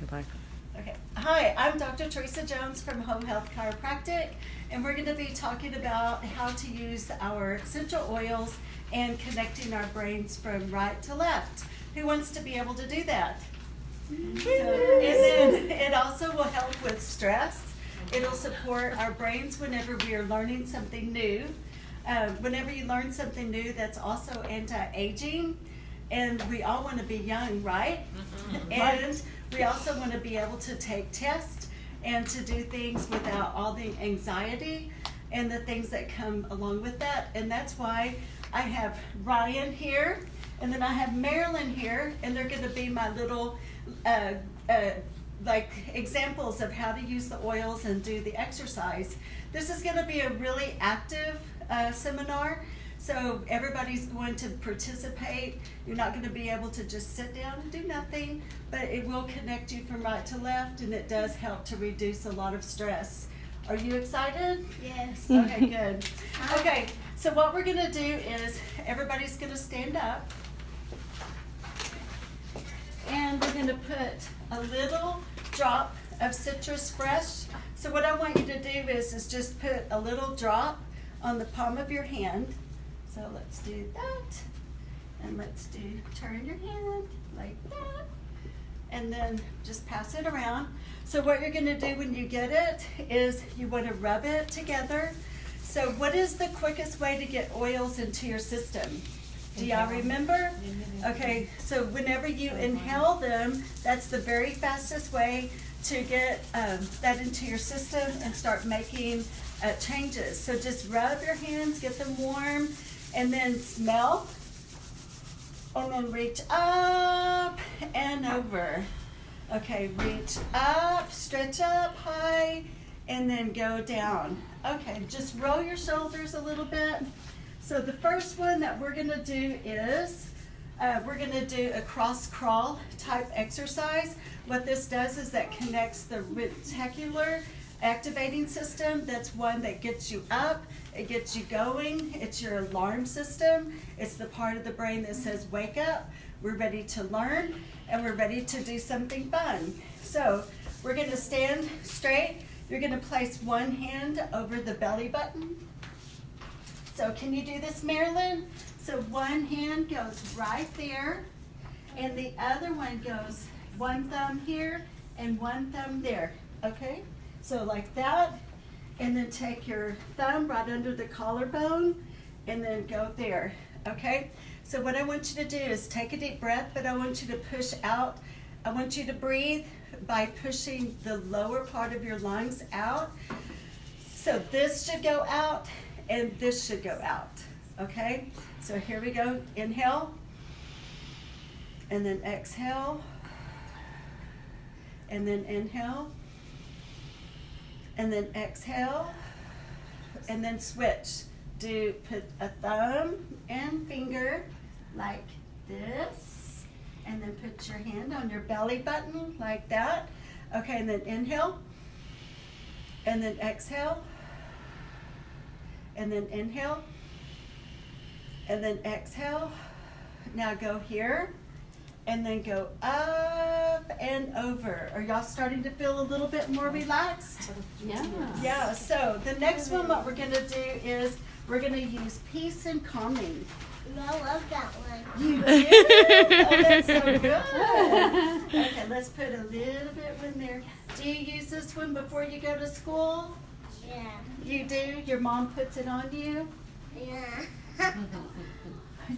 Goodbye. Okay. Hi, I'm Dr. Teresa Jones from Home Health Chiropractic, and we're going to be talking about how to use our essential oils and connecting our brains from right to left. Who wants to be able to do that? So, and then it also will help with stress. It'll support our brains whenever we are learning something new. Whenever you learn something new, that's also anti-aging. And we all want to be young, right? And we also want to be able to take tests and to do things without all the anxiety and the things that come along with that. And that's why I have Ryan here, and then I have Marilyn here, and they're going to be my little like examples of how to use the oils and do the exercise. This is going to be a really active seminar. So everybody's going to participate. You're not going to be able to just sit down and do nothing, but it will connect you from right to left, and it does help to reduce a lot of stress. Are you excited? Yes. Okay, good. Okay, so what we're going to do is everybody's going to stand up, and we're going to put a little drop of Citrus Fresh. So what I want you to do is just put a little drop on the palm of your hand. So let's do that, and let's turn your hand like that, and then just pass it around. So what you're going to do when you get it is you want to rub it together. So what is the quickest way to get oils into your system? Do y'all remember? Okay, so whenever you inhale them, that's the very fastest way to get that into your system and start making changes. So just rub your hands, get them warm, and then smell, and then reach up and over. Okay, reach up, stretch up high, and then go down. Okay, just roll your shoulders a little bit. So the first one that we're gonna do is, we're gonna do a cross crawl type exercise. What this does is that connects the reticular activating system. That's one that gets you up, it gets you going. It's your alarm system. It's the part of the brain that says wake up, we're ready to learn, and we're ready to do something fun. So we're going to stand straight. You're going to place one hand over the belly button. So can you do this, Marilyn? So one hand goes right there, and the other one goes one thumb here and one thumb there, okay? So like that, and then take your thumb right under the collarbone, and then go there, okay? So what I want you to do is take a deep breath, but I want you to push out. I want you to breathe by pushing the lower part of your lungs out. So this should go out, and this should go out, okay? So here we go, inhale, and then exhale, and then inhale, and then exhale, and then switch. Put a thumb and finger like this, and then put your hand on your belly button like that. Okay, and then inhale, and then exhale, and then inhale, and then exhale. Now go here, and then go up and over. Are y'all starting to feel a little bit more relaxed? Yeah. Yeah, so the next one, what we're gonna do is we're gonna use peace and calming. I love that one. You do? Oh, that's so good. Okay, let's put a little bit in there. Do you use this one before you go to school? Yeah. You do? Your mom puts it on you? Yeah.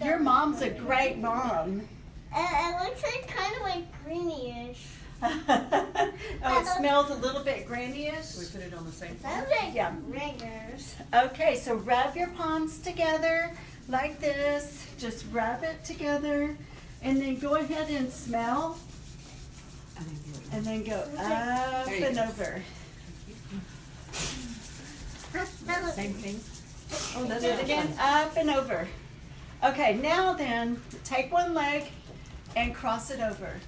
Your mom's a great mom. It looks like kind of like greenish. Oh, it smells a little bit granny-ish? We put it on the same Sounds like Yeah. ringers. Okay, so rub your palms together like this. Just rub it together, and then go ahead and smell, and then go up There you and go. over. Same thing. Oh, do it again, up and over. Okay, now then, take one leg and cross it over.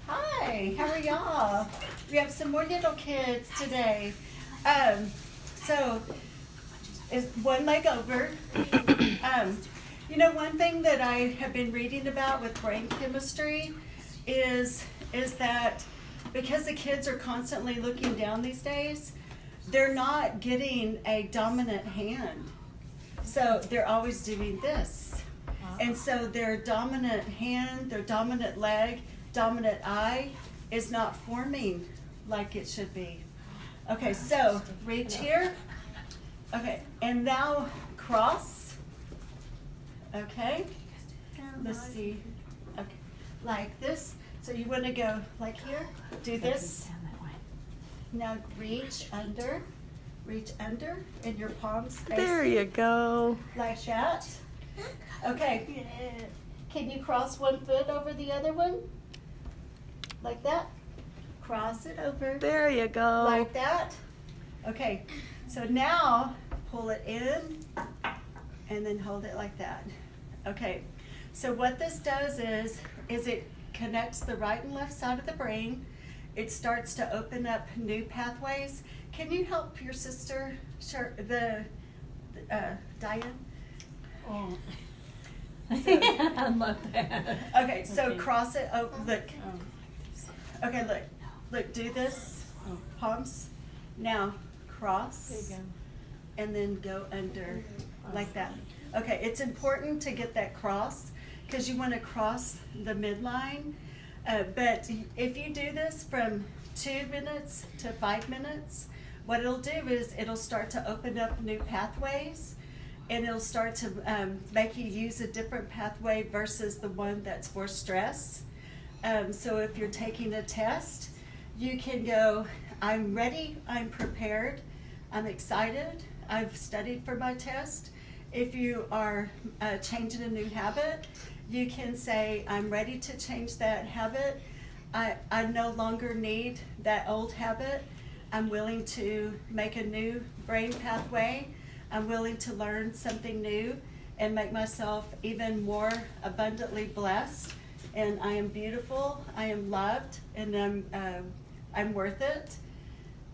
Hi, how are y'all? We have some more little kids today. So, is one leg over. You know, one thing that I have been reading about with brain chemistry is that because the kids are constantly looking down these days, they're not getting a dominant hand. So they're always doing this. And so their dominant hand, their dominant leg, dominant eye is not forming like it should be. Okay, so reach here. Okay, and now cross. Okay, let's see. Okay, like this. So you want to go like here, do this. Now reach under, and your palms face There you go. like that. Okay, can you cross one foot over the other one? Like that? Cross it over. There you go. Like that. Okay, so now pull it in and then hold it like that. Okay, so what this does is it connects the right and left side of the brain. It starts to open up new pathways. Can you help your sister, Diane? Oh. So- I love that. Okay, so cross it over, look. Okay, look, do this, palms. Now, cross. There you go. And then go under, like that. Okay, it's important to get that cross, because you want to cross the midline. But if you do this from 2 minutes to 5 minutes, what it'll do is it'll start to open up new pathways, and it'll start to make you use a different pathway versus the one that's for stress. So if you're taking a test, you can go, I'm ready, I'm prepared, I'm excited, I've studied for my test. If you are changing a new habit, you can say, I'm ready to change that habit. I no longer need that old habit. I'm willing to make a new brain pathway. I'm willing to learn something new and make myself even more abundantly blessed. And I am beautiful, I am loved, and I'm worth it.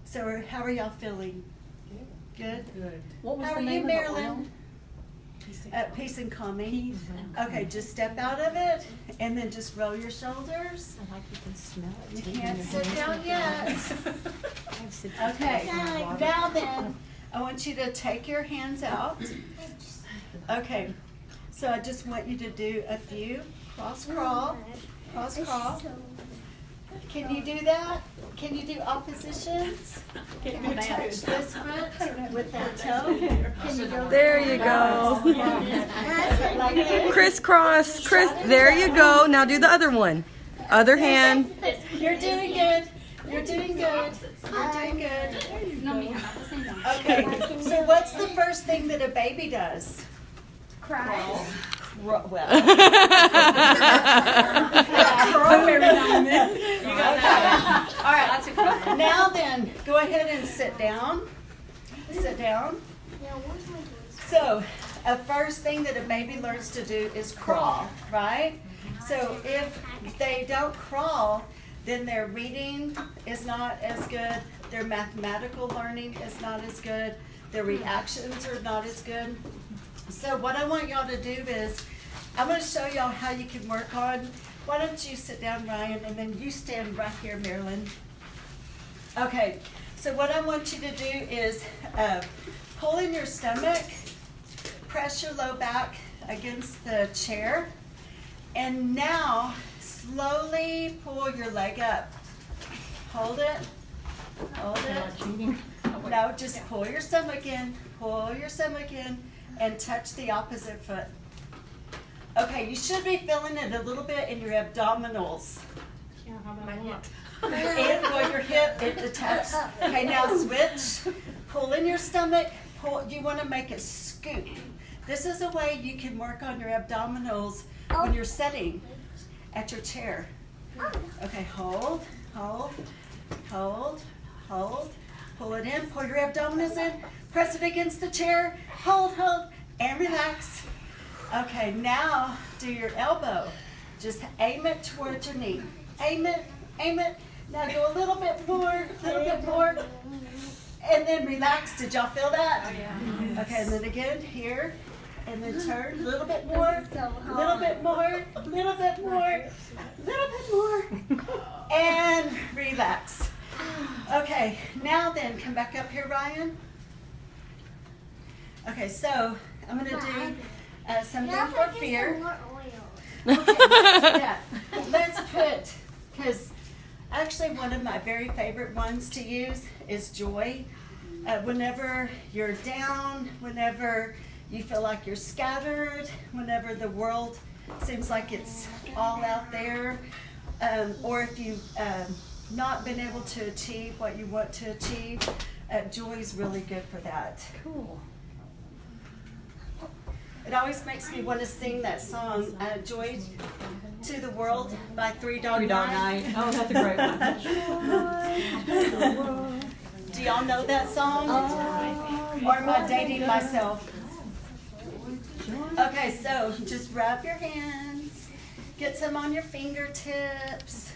So how are y'all feeling? Good? Good. What was How the are name you, of the oil? Marilyn? Peace and calming. Okay, just step out of it and then just roll your shoulders. I like you can smell it. You too when can't you're sit doing down it. yet. Okay, now then, I want you to take your hands out. Okay, so I just want you to do a few cross crawl, cross crawl. Can you do that? Can you do oppositions? Can you touch this foot with that toe? Can you go There you go. like this? Crisscross. There you go. Now do the other one. Other hand. You're doing good. You're doing good. You're doing good. Okay, so what's the first thing that a baby does? Cry. Well. All right. Now then, go ahead and sit down. Sit down. So, a first thing that a baby learns to do is crawl, right? So if they don't crawl, then their reading is not as good, their mathematical learning is not as good, their reactions are not as good. So what I want y'all to do is, I'm going to show y'all how you can work on, why don't you sit down, Ryan, and then you stand right here, Marilyn. Okay, so what I want you to do is pull in your stomach, press your low back against the chair, and now slowly pull your leg up. Hold it, hold it. No, just pull your stomach in, and touch the opposite foot. Okay, you should be feeling it a little bit in your abdominals. Yeah, how about my hip? And or your hip, it detached. Okay, now switch. Pull in your stomach. Pull. You want to make a scoop. This is a way you can work on your abdominals when you're sitting at your chair. Okay, hold, hold, hold, hold. Pull it in. Pull your abdominals in. Press it against the chair. Hold, hold, and relax. Okay, now do your elbow. Just aim it towards your knee. Aim it, aim it. Now go a little bit more, and then relax. Did y'all feel that? Oh, yeah. Okay, and then again, here. and then turn a little bit more, a little bit more, a little bit more, a little bit more, and relax. Okay, now then, come back up here, Ryan. Okay, so I'm going to do something for fear. Okay, let's do that. Let's put, because actually one of my very favorite ones to use is joy. Whenever you're down, whenever you feel like you're scattered, whenever the world seems like it's all out there, or if you've not been able to achieve what you want to achieve, joy is really good for that. Cool. It always makes me want to sing that song, Joy to the World by 3 Dog Night. Oh, that's a great one. Do y'all know that song? Or am I dating myself? Okay, so just rub your hands, get some on your fingertips.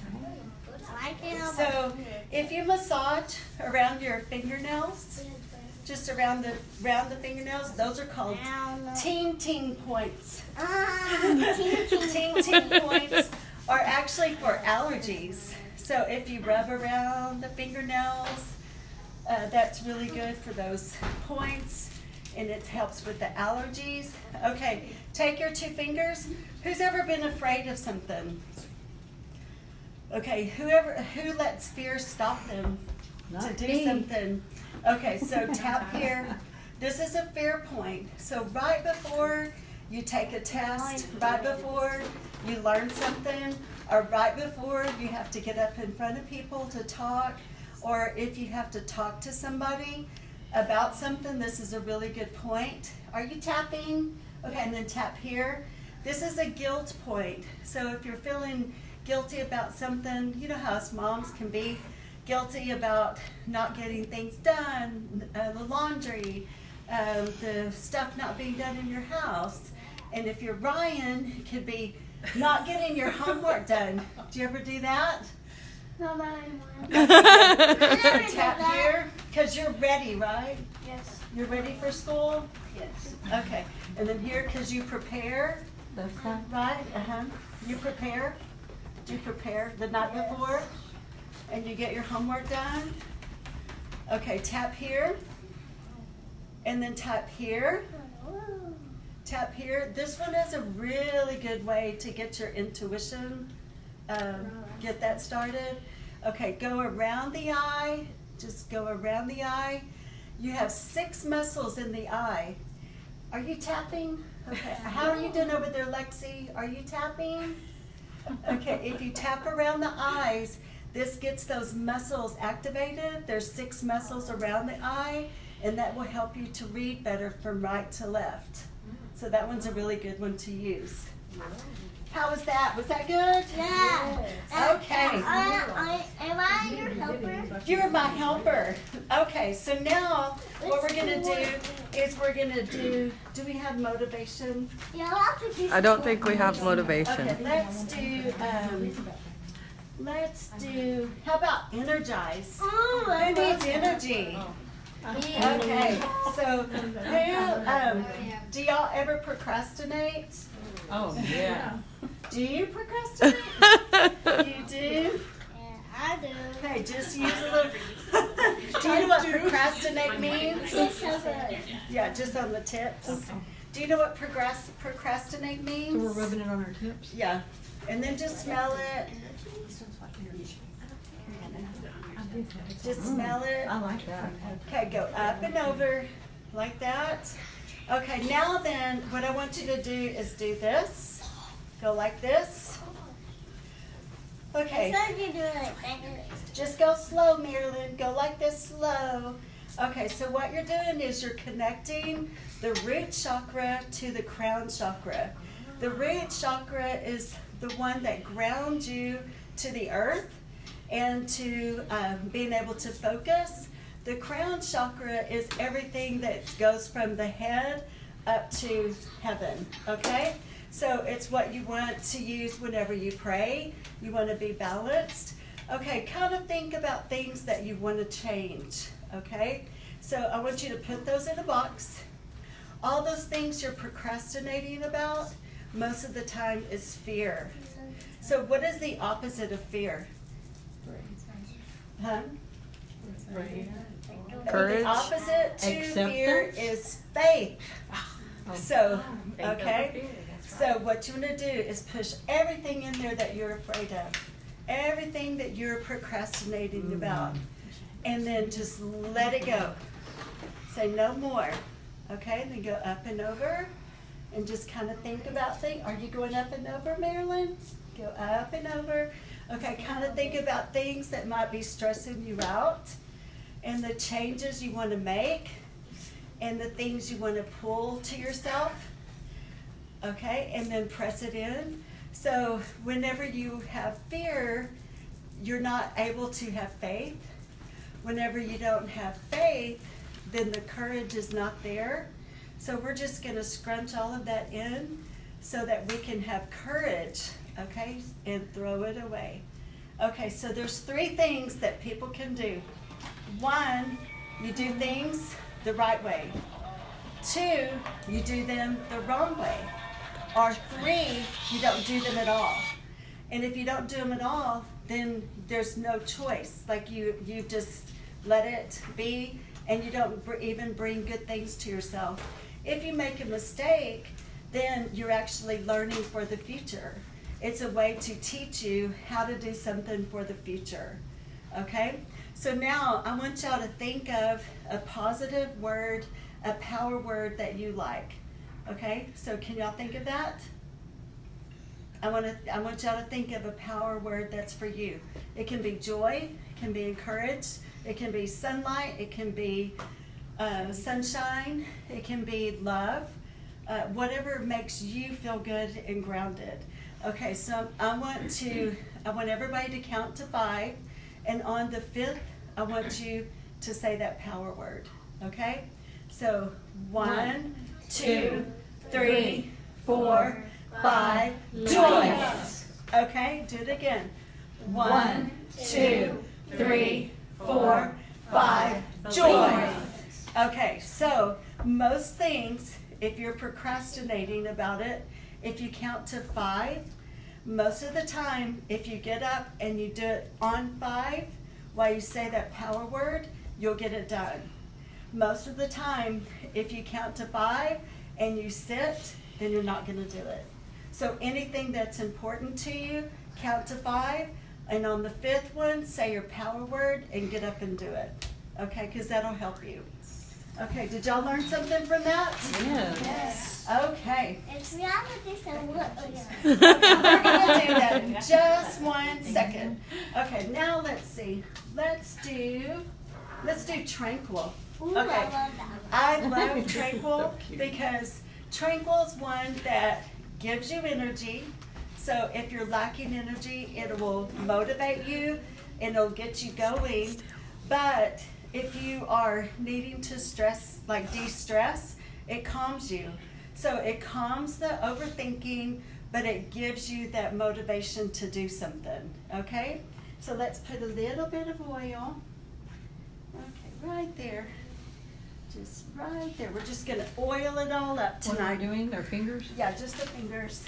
So if you massage around your fingernails, just around the fingernails, those are called ting points. Ting points are actually for allergies. So if you rub around the fingernails, that's really good for those points, and it helps with the allergies. Okay, take your 2 fingers. Who's ever been afraid of something? Okay, who lets fear stop them to do something? Okay, so tap here. This is a fear point. So right before you take a test, right before you learn something, or right before you have to get up in front of people to talk, or if you have to talk to somebody about something, this is a really good point. Are you tapping? Okay, and then tap here. This is a guilt point. So if you're feeling guilty about something, you know how us moms can be guilty about not getting things done, the laundry, the stuff not being done in your house. And if you're Ryan, it could be not getting your homework done. Do you ever do that? Not anymore. Tap here, because you're ready, right? Yes. You're ready for school? Yes. Okay. And then here, because you prepare, right? You prepare. Do you prepare the night before? And you get your homework done? Okay, tap here. And then tap here. Tap here. This one is a really good way to get your intuition, get that started. Okay, go around the eye. Just go around the eye. You have 6 muscles in the eye. Are you tapping? Okay, how are you doing over there, Lexi? Are you tapping? Okay, if you tap around the eyes, this gets those muscles activated. There's 6 muscles around the eye, and that will help you to read better from right to left. So that one's a really good one to use. How was that? Was that good? Yeah. Okay. Am I your helper? You're my helper. Okay, so now what we're going to do is we're going to do we have motivation? Yeah, I'll have to do I don't think we have motivation. Okay, let's do, how about energize? Who needs energy? Okay, so do y'all ever procrastinate? Oh, yeah. Do you procrastinate? You do? Yeah, I do. Okay, just use a little. Do you know what procrastinate means? It's so good. Yeah, just on the tips. Do you know what procrastinate means? So we're rubbing it on our tips? Yeah, and then just smell it. Just smell it. I like that. Okay, go up and over like that. Okay, now then, what I want you to do is do this. Go like this. Okay. Instead of you doing like that. Just go slow, Marilyn. Go like this slow. Okay, so what you're doing is you're connecting the root chakra to the crown chakra. The root chakra is the one that grounds you to the earth and to being able to focus. The crown chakra is everything that goes from the head up to heaven, okay? So it's what you want to use whenever you pray. You want to be balanced. Okay, kind of think about things that you want to change, okay? So I want you to put those in a box. all those things you're procrastinating about, most of the time is fear. So what is the opposite of fear? Huh? Courage. The opposite to fear Acceptance. is faith. So, Faith over okay? fear, that's So right. what you want to do is push everything in there that you're afraid of. Everything that you're procrastinating about. And then just let it go. Say no more. Okay? And then go up and over. And just kind of think about things. Are you going up and over, Marilyn? Go up and over. Okay, kind of think about things that might be stressing you out. And the changes you want to make. And the things you want to pull to yourself. Okay, and then press it in. So whenever you have fear, you're not able to have faith. Whenever you don't have faith, then the courage is not there. So we're just going to scrunch all of that in so that we can have courage, okay, and throw it away. Okay, so there's 3 things that people can do. 1, you do things the right way. 2, you do them the wrong way. Or 3, you don't do them at all. And if you don't do them at all, then there's no choice. Like you just let it be, and you don't even bring good things to yourself. If you make a mistake, then you're actually learning for the future. It's a way to teach you how to do something for the future. Okay? So now I want y'all to think of a positive word, a power word that you like. Okay? So can y'all think of that? I want y'all to think of a power word that's for you. It can be joy, it can be encourage, it can be sunlight, it can be sunshine, it can be love, whatever makes you feel good and grounded. Okay, so I want everybody to count to 5, and on the 5th, I want you to say that power word. Okay? So 1, 2, 3, 4, 5, joy. Okay, do it again. 1, 2, 3, 4, 5, joy. Okay, so most things, if you're procrastinating about it, if you count to 5, most of the time, if you get up and you do it on 5, while you say that power word, you'll get it done. Most of the time, if you count to 5 and you sit, then you're not going to do it. So anything that's important to you, count to 5, and on the 5th one, say your power word and get up and do it. Okay, because that'll help you. Okay, did y'all learn something from that? Yes. Okay. If we have to do some work, We're going to do that in just 1 second. Okay, now let's see. Let's do tranquil. Ooh, I Okay. love that. I love tranquil because tranquil is one that gives you energy. So if you're lacking energy, it will motivate you and it'll get you going. But if you are needing to stress, like de-stress, it calms you. So it calms the overthinking, but it gives you that motivation to do something, okay? So let's put a little bit of oil, okay, right there. Just right there. We're just gonna oil it all up What are tonight. we doing? Their fingers? Yeah, just the fingers.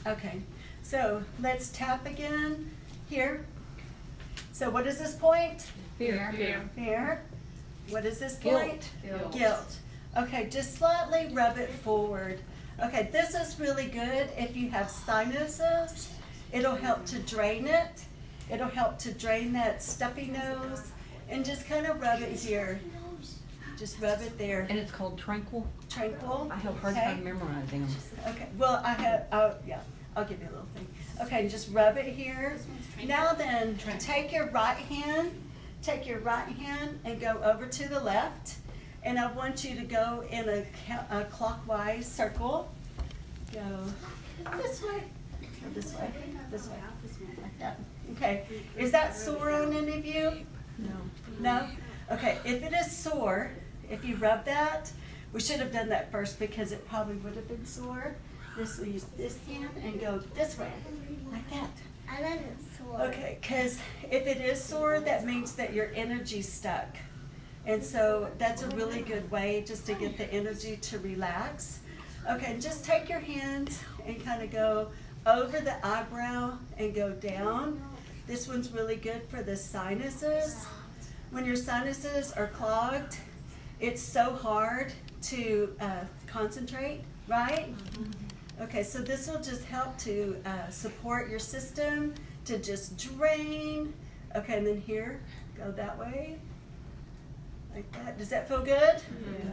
Okay, so let's tap again here. So what is this point? Fear. Here. What is this Guilt. point? Guilt. Guilt. Okay, just slightly rub it forward. Okay, this is really good if you have sinuses. It'll help to drain it. It'll help to drain that stuffy nose. And just kind of rub it here. Just rub it there. And it's called tranquil? Tranquil. I have a hard okay? time memorizing them. Okay, well, I'll give you a little thing. Okay, just rub it here. Now then, take your right hand and go over to the left. And I want you to go in a clockwise circle. Go this way, or this way, this way, like that. Okay, is that sore on any of you? No. No? Okay, if it is sore, if you rub that, we should have done that first because it probably would have been sore. This, use this hand and go this way, like that. I love it sore. Okay, because if it is sore, that means that your energy's stuck. And so that's a really good way just to get the energy to relax. Okay, and just take your hands and kind of go over the eyebrow and go down. This one's really good for the sinuses. When your sinuses are clogged, it's so hard to concentrate, right? Okay, so this will just help to support your system to just drain. Okay, and then here, go that way, like that. Does that feel good?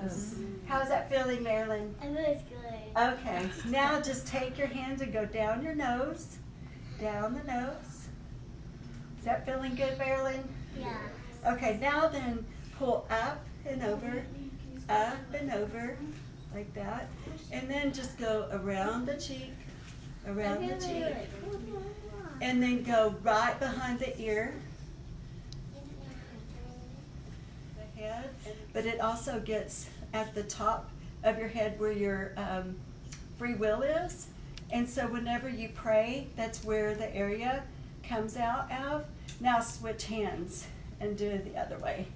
Yes. How's that feeling, Marilyn? It was good. Okay, now just take your hands and go down your nose, down the nose. Is that feeling good, Marilyn? Yeah. Okay, now then pull up and over, like that. And then just go around the cheek, around the cheek. And then go right behind the ear, the head. But it also gets at the top of your head where your free will is. And so whenever you pray, that's where the area comes out of. Now switch hands and do it the other way.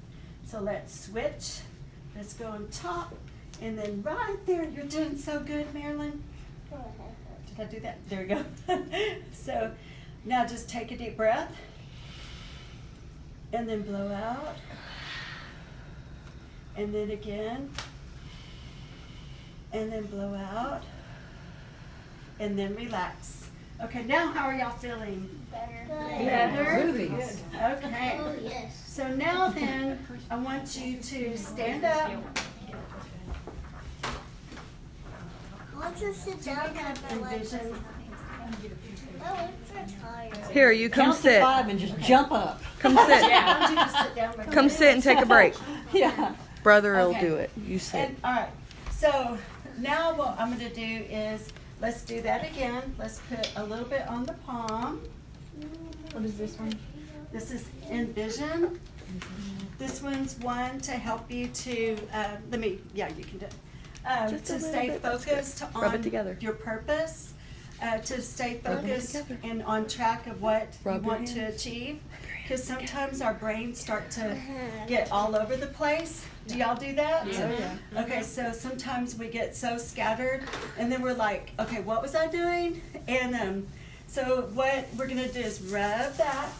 So let's switch. Let's go on top. And then right there, you're doing so good, Marilyn. Did I do that? There we go. So now just take a deep breath. And then blow out. And then again. And then blow out. And then relax. Okay, now how are y'all feeling? Better. Better? Movies. Okay. Oh, yes. So now then, I want you to stand up. Let's just sit down and Envision. Oh, I'm so tired. Here, you come Count to sit. 5 and just jump up. Come sit. I want you to sit down right Come there. sit and take a break. Yeah. Brother will Okay. do it. You sit. And, all right. So now what I'm going to do is, let's do that again. Let's put a little bit on the palm. What is this one? This is Envision. This one's one to help you to, you can do it. Just a To little stay bit, that's good. focused Rub it on together. your purpose, to stay Rub them focused together. and on track of what Rub you your want to hands. achieve. Because sometimes our brains start to get all over the place. Do y'all do that? Yeah. Okay, so sometimes we get so scattered, and then we're like, okay, what was I doing? And so what we're gonna do is rub that.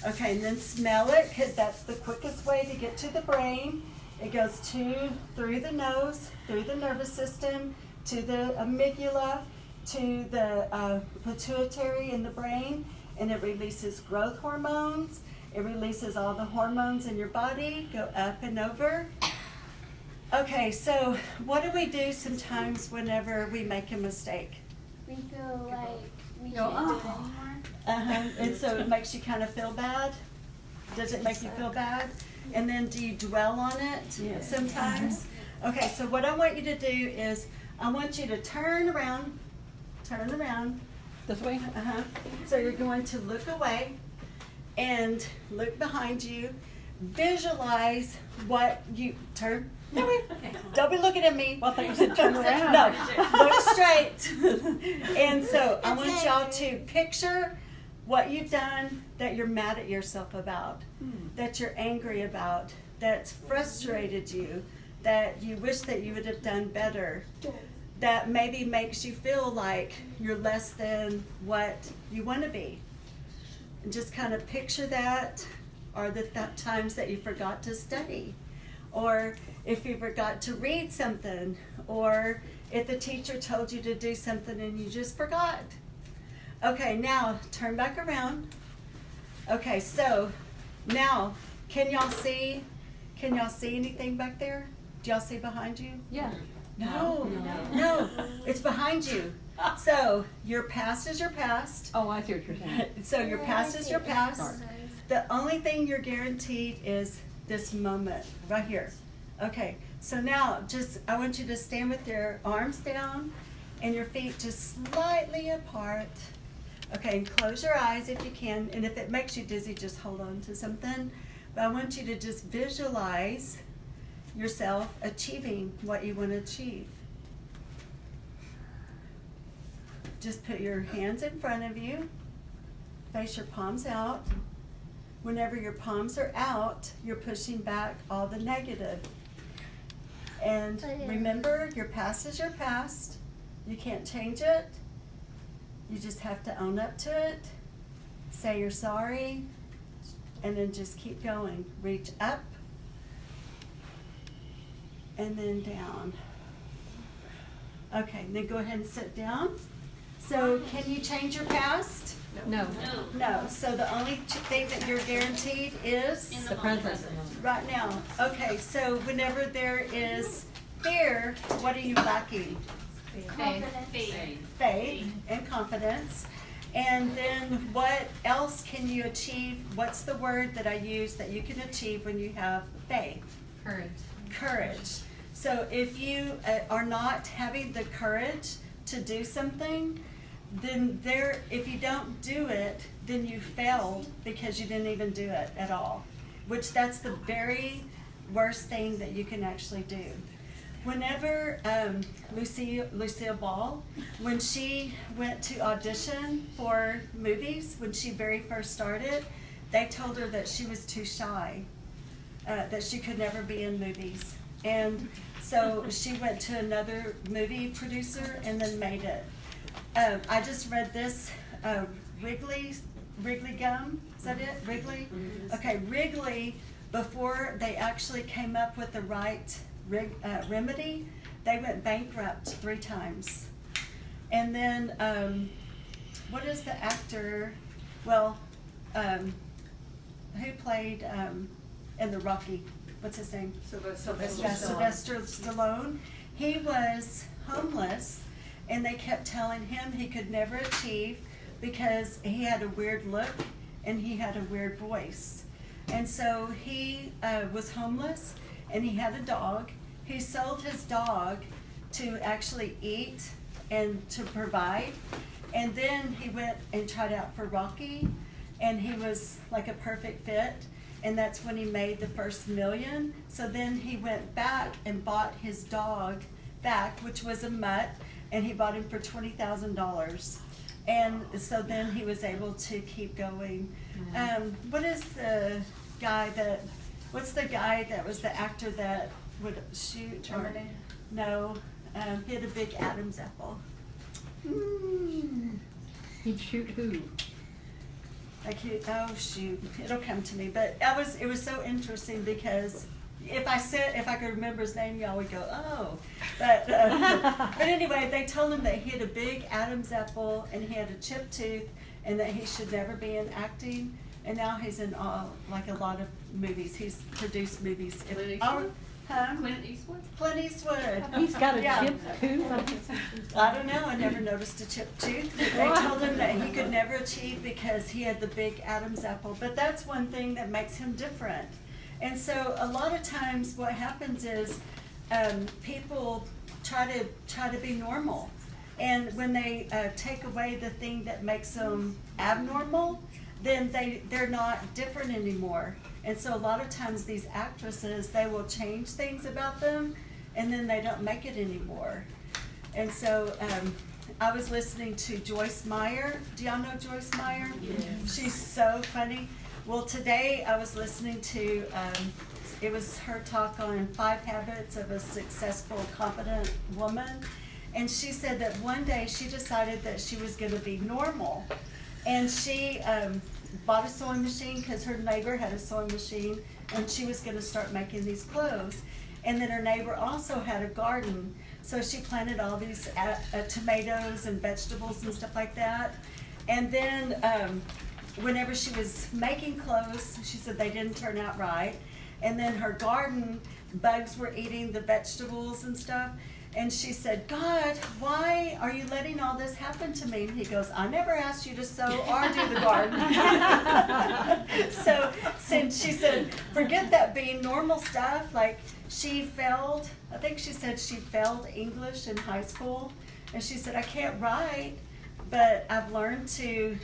Okay, and then smell it, because that's the quickest way to get to the brain. It goes through the nose, through the nervous system, to the amygdala, to the pituitary in the brain, and it releases growth hormones. It releases all the hormones in your body, go up and over. Okay, so what do we do sometimes whenever we make a mistake? We feel like we Go, can't do "Oh." it anymore. And so it makes you kind of feel bad? Does it make you feel bad? And then do you dwell on it Yes. sometimes? Okay, so what I want you to do is, I want you to turn around. This way? Uh-huh. So you're going to look away and look behind you. Visualize what you turn. Don't be looking at me. Well, I thought you said turn around. No, look straight. And so I want y'all to picture what you've done that you're mad at yourself about, that you're angry about, that's frustrated you, that you wish that you would have done better, that maybe makes you feel like you're less than what you want to be. And just kind of picture that, or the times that you forgot to study, or if you forgot to read something, or if the teacher told you to do something and you just forgot. Okay, now turn back around. Okay, so now can y'all see anything back there? Do y'all see behind you? Yeah. No, it's behind you. So your past is your past. Oh, I see what you're saying. So your past is your past. Sorry. The only thing you're guaranteed is this moment right here. Okay, so now I want you to stand with your arms down and your feet just slightly apart. Okay, and close your eyes if you can. And if it makes you dizzy, just hold on to something. But I want you to just visualize yourself achieving what you want to achieve. Just put your hands in front of you, face your palms out, Whenever your palms are out, you're pushing back all the negative. And remember, your past is your past. You can't change it. You just have to own up to it, say you're sorry, and then just keep going. Reach up, and then down. Okay, then go ahead and sit down. So can you change your past? No. No, so the only thing that you're guaranteed is The present. right now. Okay, so whenever there is fear, what are you lacking? Faith and confidence. And then what else can you achieve? What's the word that I use that you can achieve when you have faith? Courage. So if you are not having the courage to do something, then if you don't do it, then you failed because you didn't even do it at all, which that's the very worst thing that you can actually do. Whenever Lucille Ball, when she went to audition for movies, when she very first started, they told her that she was too shy, that she could never be in movies. And so she went to another movie producer and then made it. I just read this, Wrigley gum, is that it, Wrigley? Okay, Wrigley, before they actually came up with the right remedy, they went bankrupt 3 times. And then, what is the actor, well, who played in the Rocky, what's his name? Sylvester Stallone. He was homeless, and they kept telling him he could never achieve because he had a weird look and he had a weird voice. And so he was homeless, and he had a dog. He sold his dog to actually eat and to provide. And then he went and tried out for Rocky, and he was like a perfect fit. And that's when he made the first $1 million. So then he went back and bought his dog back, which was a mutt, and he bought him for $20,000. And so then he was able to keep going. What is the guy what's the guy that was the actor that would shoot? Terminator? No, he had a big Adam's apple. He'd shoot who? Oh shoot, it'll come to me. But it was so interesting because if I could remember his name, y'all would go, oh. But anyway, they told him that he had a big Adam's apple and he had a chipped tooth and that he should never be in acting. And now he's in like a lot of movies. He's produced movies. Clint Eastwood? Huh? Clint Eastwood? Clint Eastwood. He's got a Yeah. chipped tooth. I don't know. I never noticed a chipped tooth. They told him that he could never achieve because he had the big Adam's apple. But that's one thing that makes him different. And so a lot of times what happens is people try to be normal. And when they take away the thing that makes them abnormal, then they're not different anymore. And so a lot of times these actresses, they will change things about them and then they don't make it anymore. And so I was listening to Joyce Meyer. Do y'all know Joyce Meyer? Yes. She's so funny. Well, today I was listening to, it was her talk on 5 habits of a successful, confident woman. And she said that one day she decided that she was going to be normal. And she bought a sewing machine because her neighbor had a sewing machine and she was going to start making these clothes. And then her neighbor also had a garden. So she planted all these tomatoes and vegetables and stuff like that. And then whenever she was making clothes, she said they didn't turn out right. And then her garden, bugs were eating the vegetables and stuff. And she said, God, why are you letting all this happen to me? And he goes, I never asked you to sow or do the garden. So since she said, forget that being normal stuff. Like she failed, I think she said she failed English in high school. And she said, I can't write, but I've learned to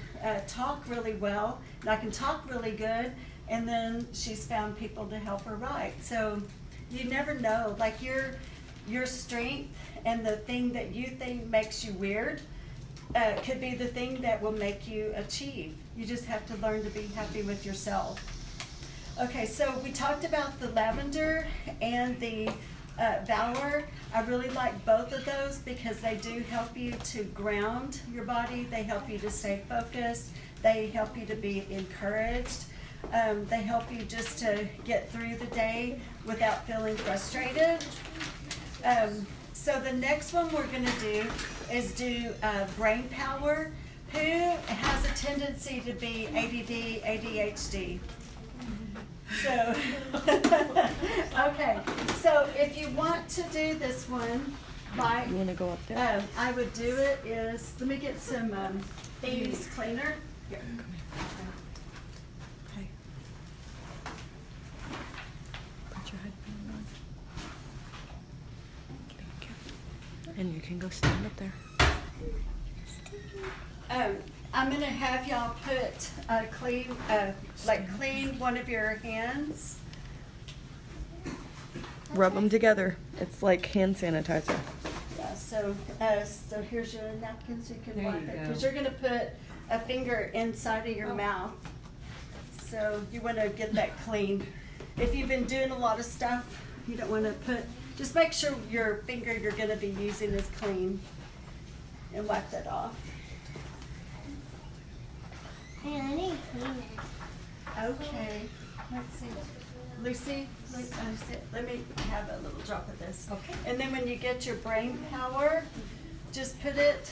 talk really well. And I can talk really good. And then she's found people to help her write. So you never know, like your strength and the thing that you think makes you weird could be the thing that will make you achieve. You just have to learn to be happy with yourself. Okay, so we talked about the lavender and the Valor. I really like both of those because they do help you to ground your body. They help you to stay focused. They help you to be encouraged. They help you just to get through the day without feeling frustrated. So the next one we're going to do is do brain power. Who has a tendency to be ADD, ADHD? So, okay. So if you want to do this one, like, You want to go up there? I would do it is, let me get some thieves cleaner. Here. Okay. Put your headband on. And you can go stand up there. I'm gonna have y'all put clean one of your hands. Rub them together. It's like hand sanitizer. Yeah, so here's your napkins. You can There wipe you it go. because you're gonna put a finger inside of your mouth. So you want to get that clean. If you've been doing a lot of stuff, you don't want to put. Just make sure your finger you're gonna be using is clean, and wipe that off. Hey, I need cleaner. Okay, let's see. Lucy, let me have a little drop of this. Okay. And then when you get your brain power, just put it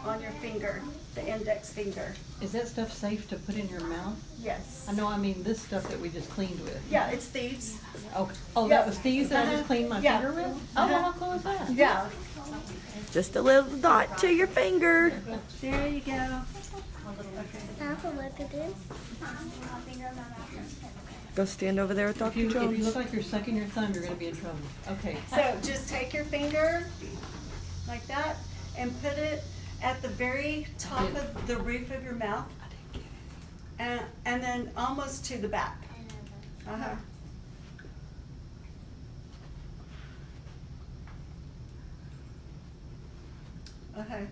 on your finger, the index finger. Is that stuff safe to put in your mouth? Yes. I know, I mean, this stuff that we just cleaned with. Yeah, it's thieves. Oh, Yeah. that was these that I just Uh-huh. cleaned my Yeah. finger with? Oh, Uh-huh. well, how cool is that? Yeah. Just a little dot to your finger. There you go. Okay. I have to look at this. Go stand over there with If you Dr. look Jones. like you're sucking your thumb, you're gonna be in trouble. Okay. So just take your finger like that and put it at the very top of the roof of your mouth, and then almost to the back. Uh-huh. Okay.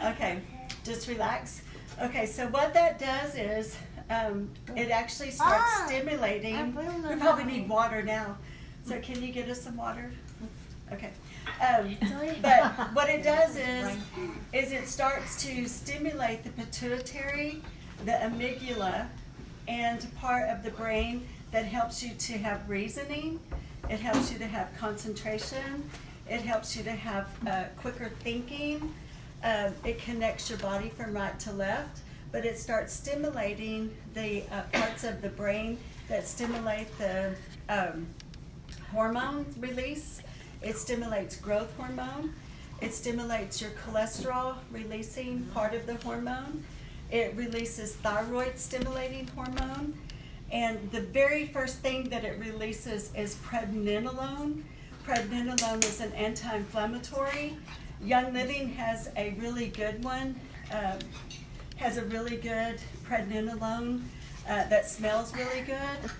Okay, just relax. Okay, so what that does is it actually starts stimulating. We probably need water now. So can you get us some water? Okay. But what it does is it starts to stimulate the pituitary, the amygdala, and part of the brain that helps you to have reasoning. It helps you to have concentration. It helps you to have quicker thinking. It connects your body from right to left, but it starts stimulating the parts of the brain that stimulate the hormone release. It stimulates growth hormone. It stimulates your cholesterol releasing part of the hormone. It releases thyroid stimulating hormone. And the very first thing that it releases is pregnenolone. Pregnenolone is an anti-inflammatory. Young Living has a really good one, has a really good pregnenolone that smells really good.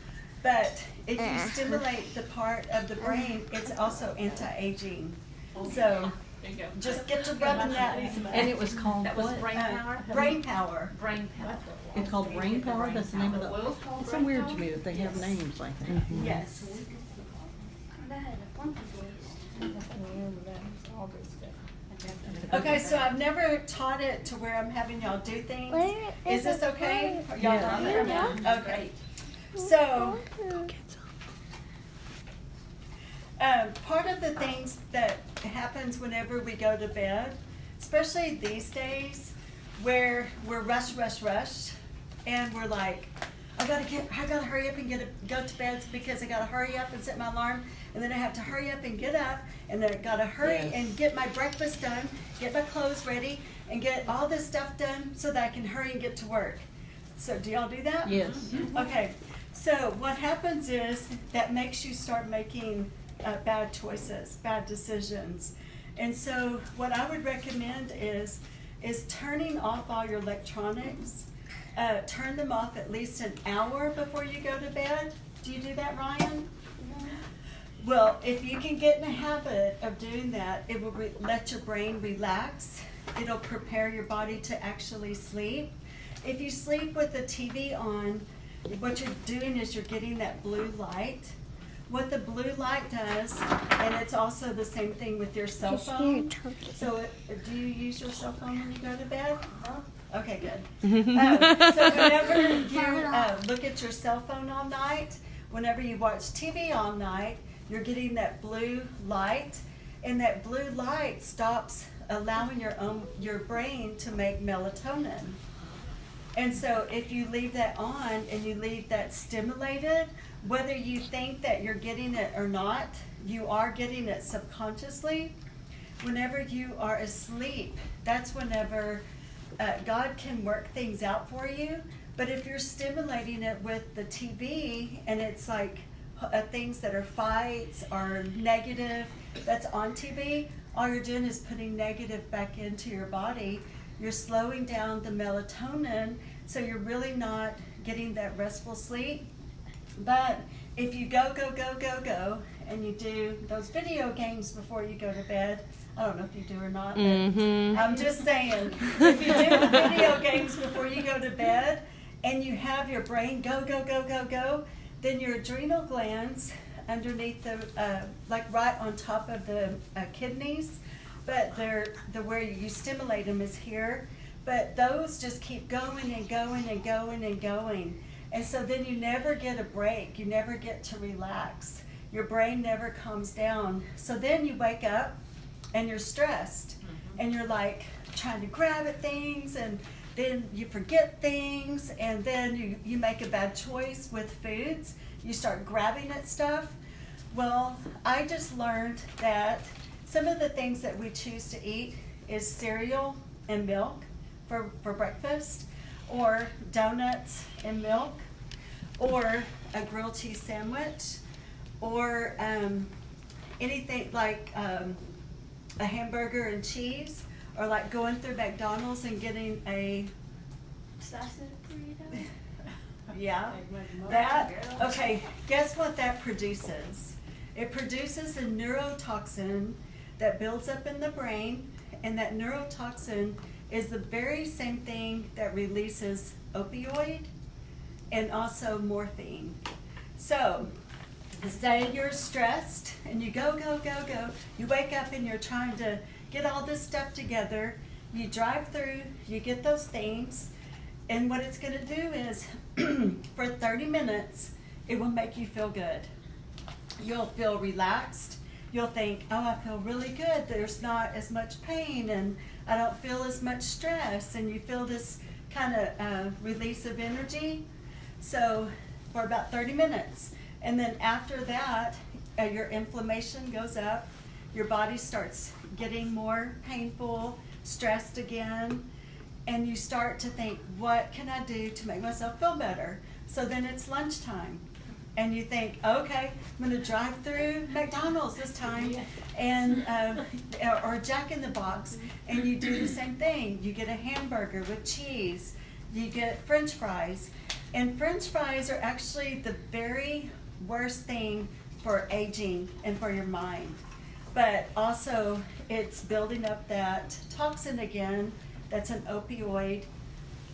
But if you stimulate the part of the brain, it's also anti-aging. So just get to rubbing that. And it was called That was what? brain power? Brain power. Brain power. It's called brain power? That's the name of the, it's so weird to me that they have names like that. Yes. Okay, so I've never taught it to where I'm having y'all do things. Where Is is this the okay? color? Are y'all Yeah. on there? Yeah. Okay. So, part of the things that happens whenever we go to bed, especially these days, where we're rush, and we're like, I gotta hurry up and go to bed because I gotta hurry up and set my alarm, and then I have to hurry up and get up, and then I gotta hurry Yes. and get my breakfast done, get my clothes ready, and get all this stuff done so that I can hurry and get to work. So do y'all do that? Yes. Okay, so what happens is that makes you start making bad choices, bad decisions. And so what I would recommend is turning off all your electronics. Turn them off at least an hour before you go to bed. Do you do that, Ryan? Well, if you can get in a habit of doing that, it will let your brain relax. It'll prepare your body to actually sleep. If you sleep with the TV on, what you're doing is you're getting that blue light. What the blue light does, and it's also the same thing with your cell phone. So do you use your cell phone when you go to bed? Okay, good. So whenever you look at your cell phone all night, whenever you watch TV all night, you're getting that blue light, and that blue light stops allowing your brain to make melatonin. And so if you leave that on and you leave that stimulated, whether you think that you're getting it or not, you are getting it subconsciously. Whenever you are asleep, that's whenever God can work things out for you. But if you're stimulating it with the TV and it's like things that are fights or negative that's on TV, all you're doing is putting negative back into your body. You're slowing down the melatonin, so you're really not getting that restful sleep. But if you go, and you do those video games before you go to bed, I don't know if you do or not, but I'm just saying, if you do the video games before you go to bed, and you have your brain go, then your adrenal glands underneath the, like right on top of the kidneys, but where you stimulate them is here, but those just keep going and going and going and going. And so then you never get a break, you never get to relax. Your brain never calms down. So then you wake up and you're stressed, and you're like trying to grab at things, and then you forget things, and then you make a bad choice with foods. You start grabbing at stuff. Well, I just learned that some of the things that we choose to eat is cereal and milk for breakfast, or donuts and milk, or a grilled cheese sandwich, or anything like a hamburger and cheese, or like going through McDonald's and getting a sausage burrito. yeah, that, okay, guess what that produces? It produces a neurotoxin that builds up in the brain, and that neurotoxin is the very same thing that releases opioid and also morphine. So, say you're stressed and you go, you wake up and you're trying to get all this stuff together, you drive through, you get those things, and what it's gonna do is, for 30 minutes, it will make you feel good. You'll feel relaxed. You'll think, oh, I feel really good. There's not as much pain, and I don't feel as much stress, and you feel this kind of release of energy. So for about 30 minutes. And then after that, your inflammation goes up, your body starts getting more painful, stressed again, and you start to think, what can I do to make myself feel better? So then it's lunchtime. And you think, okay, I'm going to drive through McDonald's this time, and or Jack in the Box, and you do the same thing. You get a hamburger with cheese, you get French fries, and French fries are actually the very worst thing for aging and for your mind. But also, it's building up that toxin again, that's an opioid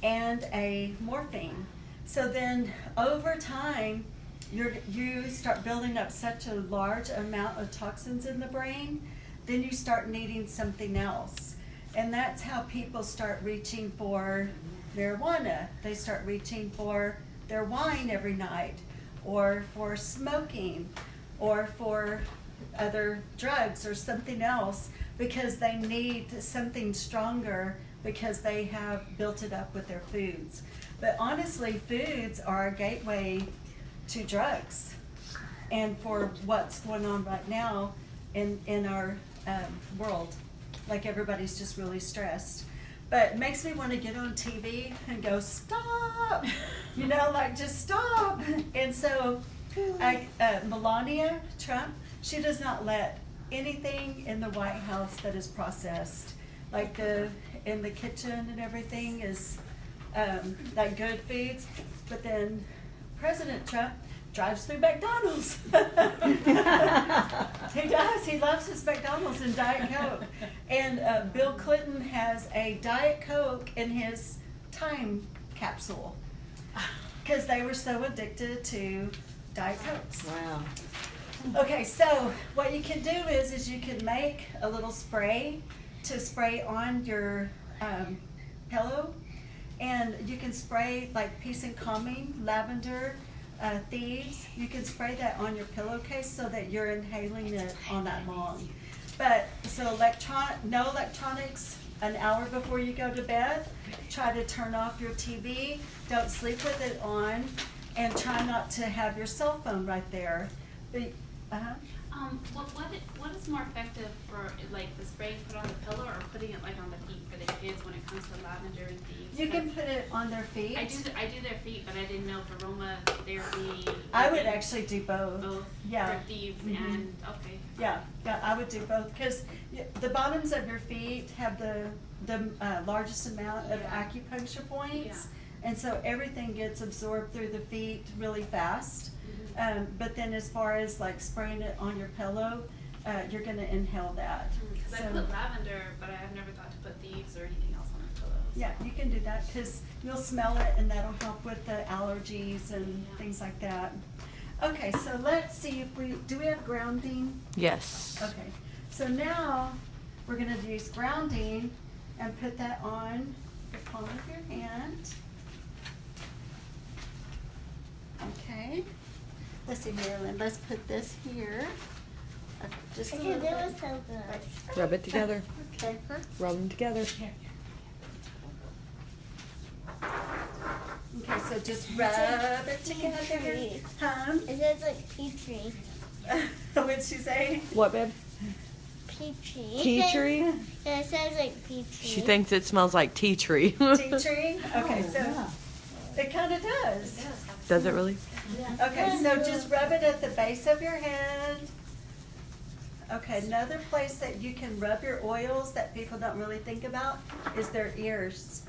and a morphine. So then over time, you start building up such a large amount of toxins in the brain, then you start needing something else. And that's how people start reaching for marijuana. They start reaching for their wine every night, or for smoking, or for other drugs or something else, because they need something stronger because they have built it up with their foods. But honestly, foods are a gateway to drugs, and for what's going on right now in our world, like everybody's just really stressed. But it makes me want to get on TV and go, stop, you know, like just stop. And so Melania Trump, she does not let anything in the White House that is processed, like in the kitchen and everything is like good foods. But then President Trump drives through McDonald's. He does. He loves his McDonald's and Diet Coke. And Bill Clinton has a Diet Coke in his time capsule because they were so addicted to Diet Cokes. Wow. Okay, so what you can do is you can make a little spray to spray on your pillow, and you can spray like peace and calming, lavender, thieves. You can spray that on your pillowcase so that you're inhaling it all night long. But so no electronics an hour before you go to bed. Try to turn off your TV. Don't sleep with it on, and try not to have your cell phone right there. But, What is more effective for like the spray you put on the pillow or putting it like on the feet for the kids when it comes to lavender and thieves? you can put it on their feet. I do their feet, but I didn't know if aromatherapy. I would actually do both. both Yeah. for thieves Mhm. and okay. Yeah, I would do both because the bottoms of your feet have the largest amount of Yeah. acupuncture points, and so everything gets absorbed through the feet really fast. But then as far as like spraying it on your pillow, you're gonna inhale that. Because I put lavender, but I have never thought to put thieves or anything else on the pillows. Yeah, you can do that because you'll smell it and that'll help with the allergies and Yeah. things like that. Okay, so let's see if do we have grounding? Yes. Okay, so now we're gonna use grounding and put that on the palm of your hand. Okay, let's see, Marilyn, let's put this here. Just a Because little it was bit. so good. Rub it together. Okay. Rub them together. Okay, so just rub it together. Petri. Huh? It says like Petri. What'd she say? What, babe? Petri. Tea tree? Yeah, it says like Petri. She thinks it smells like tea tree. Tea tree? Okay, so yeah. it kind of does. Does it really? Okay, so just rub it at the base of your head. Okay, another place that you can rub your oils that people don't really think about is their ears.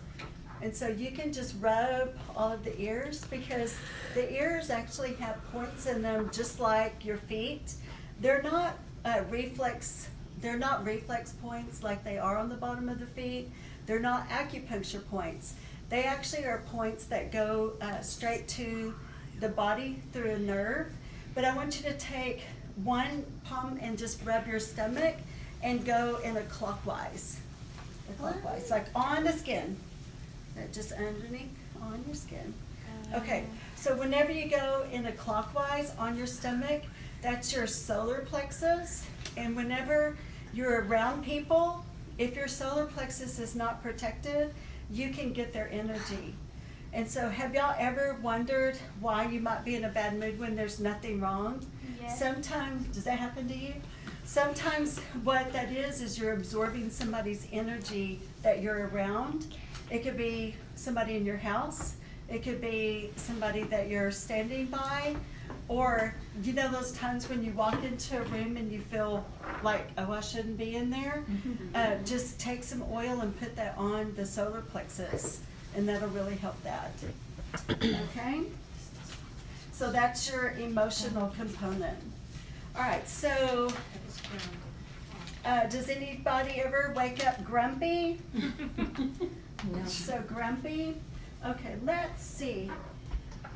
And so you can just rub all of the ears because the ears actually have points in them just like your feet. They're not reflex points like they are on the bottom of the feet. They're not acupuncture points. They actually are points that go straight to the body through a nerve. But I want you to take one palm and just rub your stomach and go in a clockwise. Like on the skin. Just underneath on your skin. Okay, so whenever you go in a clockwise on your stomach, that's your solar plexus. And whenever you're around people, if your solar plexus is not protected, you can get their energy. And so have y'all ever wondered why you might be in a bad mood when there's nothing wrong? Yes. Sometimes, does that happen to you? Sometimes what that is you're absorbing somebody's energy that you're around. It could be somebody in your house. It could be somebody that you're standing by. Or, you know those times when you walk into a room and you feel like, oh, I shouldn't be in there? Just take some oil and put that on the solar plexus, and that'll really help that. Okay? So that's your emotional component. All right, so does anybody ever wake up grumpy? No. So grumpy? Okay, let's see.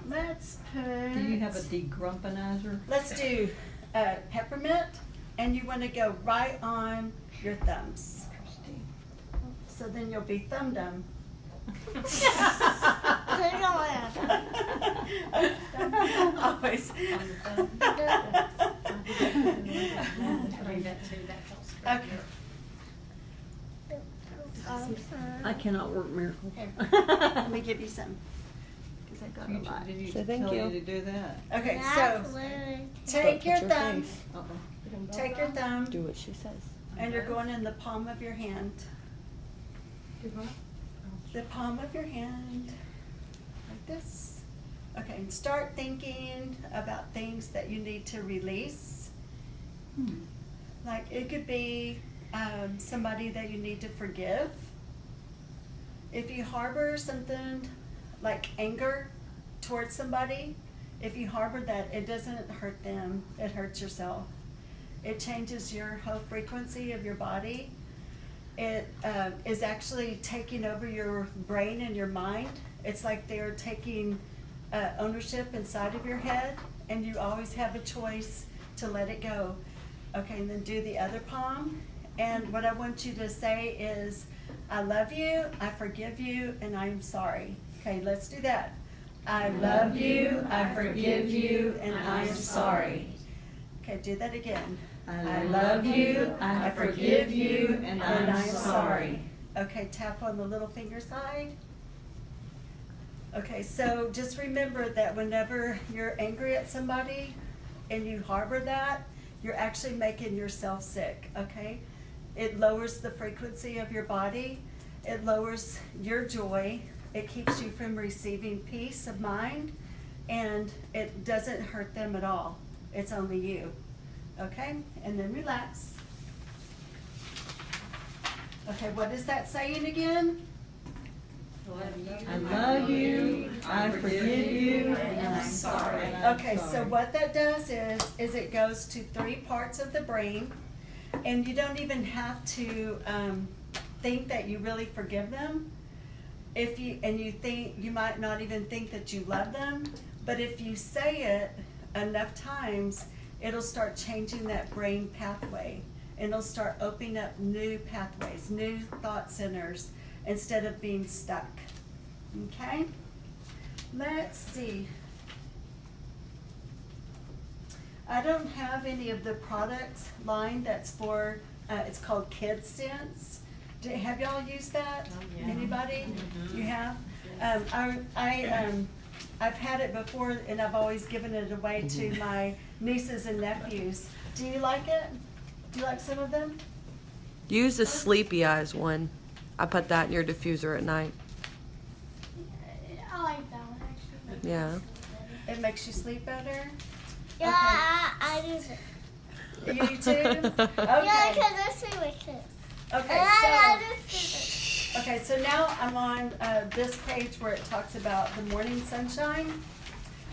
Let's put... Do you have a degrumpanizer? Let's do peppermint, and you want to go right on your thumbs. So then you'll be thumb-dum. Always. Okay. I cannot work miracles. Here, let me give you some, because I got a lot. Did you So thank tell you. you to do that? Okay, That's so literally take your Put thumb, face. take your thumb, Do what she says. and you're going in the palm of your hand. The palm of your hand, like this. Okay, and start thinking about things that you need to release. Like it could be somebody that you need to forgive. If you harbor something like anger towards somebody, If you harbor that, it doesn't hurt them, it hurts yourself. It changes your whole frequency of your body. It is actually taking over your brain and your mind. It's like they're taking ownership inside of your head, and you always have a choice to let it go. Okay, and then do the other palm. And what I want you to say is, I love you, I forgive you, and I am sorry. Okay, let's do that. I love you, I forgive you, and I am sorry. Okay, do that again. I love you, I forgive you, and I'm sorry. Okay, tap on the little finger side. Okay, so just remember that whenever you're angry at somebody and you harbor that, you're actually making yourself sick, okay? It lowers the frequency of your body. It lowers your joy. It keeps you from receiving peace of mind, and it doesn't hurt them at all. It's only you. Okay, and then relax. Okay, what is that saying again? I love you, I forgive you, and I'm sorry. Okay, so what that does is it goes to 3 parts of the brain, and you don't even have to think that you really forgive them. If you think, you might not even think that you love them, but if you say it enough times, it'll start changing that brain pathway. And it'll start opening up new pathways, new thought centers, instead of being stuck. Okay? Let's see. I don't have any of the products line that's for, it's called Kids Sense. Have y'all used that? Anybody? You have? I've had it before, and I've always given it away to my nieces and nephews. Do you like it? Do you like some of them? Use the Sleepy Eyes one. I put that in your diffuser at night. I like that one actually. Yeah. It makes you sleep better? Yeah, I do too. You do too? Okay. Yeah, because that's sweet with kids. Okay, I so, just do okay, so now I'm on this page where it talks about the morning sunshine.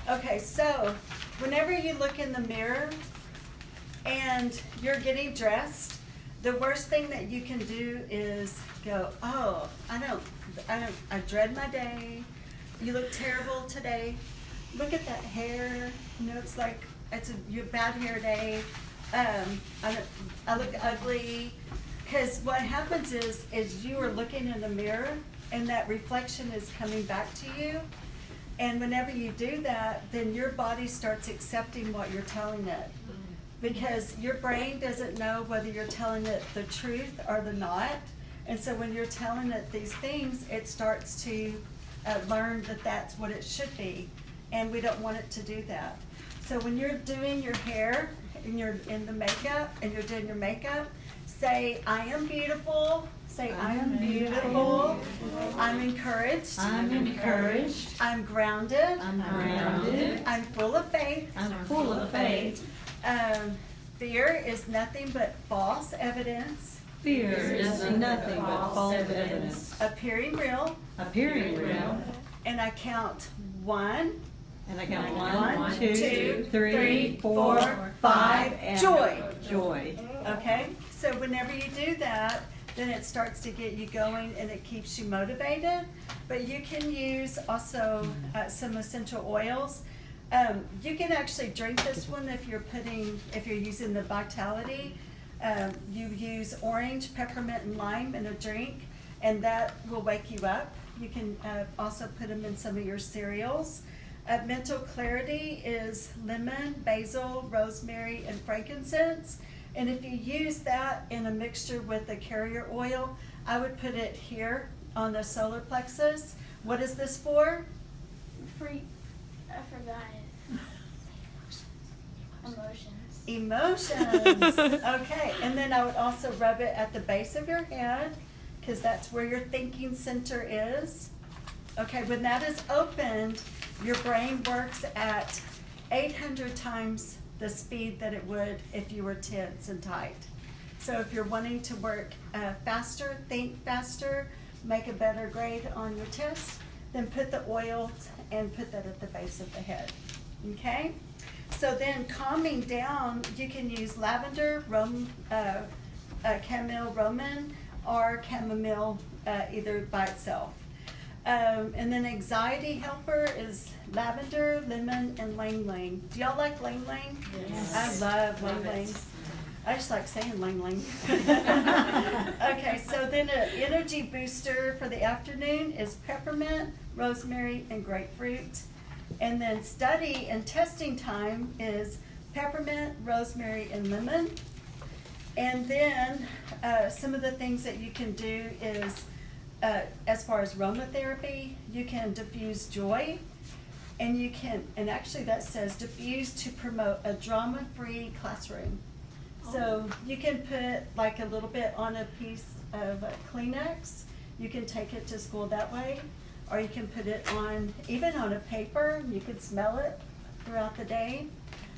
Okay, so whenever you look in the mirror and you're getting dressed, the worst thing that you can do is go, oh, I dread my day. You look terrible today. Look at that hair. You know, it's like, your bad hair day. I look ugly. Because what happens is you are looking in the mirror, and that reflection is coming back to you. And whenever you do that, then your body starts accepting what you're telling it. Because your brain doesn't know whether you're telling it the truth or the not. And so when you're telling it these things, it starts to learn that that's what it should be. And we don't want it to do that. So when you're doing your hair and you're in the makeup and you're doing your makeup, say, I am beautiful. Say, I am beautiful. I'm encouraged. I'm encouraged. I'm grounded. I'm grounded. I'm full of faith. I'm full of faith. Fear is nothing but false evidence. Fear is nothing but false evidence. Appearing real. Appearing real. And I count 1, And I count 1, 1, 2, 2, 3, 3, 4, 4, 5, and joy. Joy. Okay? So whenever you do that, then it starts to get you going and it keeps you motivated. But you can use also some essential oils. You can actually drink this one if you're using the Vitality. You use orange, peppermint, and lime in a drink, and that will wake you up. You can also put them in some of your cereals. Mental clarity is lemon, basil, rosemary, and frankincense. And if you use that in a mixture with the carrier oil, I would put it here on the solar plexus. What is this for? I forgot it. Emotions. Emotions. Okay, and then I would also rub it at the base of your head, because that's where your thinking center is. Okay, when that is opened, your brain works at 800 times the speed that it would if you were tense and tight. So if you're wanting to work faster, think faster, make a better grade on your test, then put the oils and put that at the base of the head. Okay? So then calming down, you can use lavender, chamomile roman, or chamomile either by itself. And then anxiety helper is lavender, lemon, and lang lang. Do y'all like lang lang? Yes. I love lang lang. I just like saying lang lang. Okay, so then an energy booster for the afternoon is peppermint, rosemary, and grapefruit. And then study and testing time is peppermint, rosemary, and lemon. And then some of the things that you can do is, as far as aromatherapy, you can diffuse joy. And you can, and actually that says diffuse to promote a drama-free classroom. So you can put like a little bit on a piece of Kleenex. You can take it to school that way. Or you can put it on, even on a paper, you could smell it throughout the day.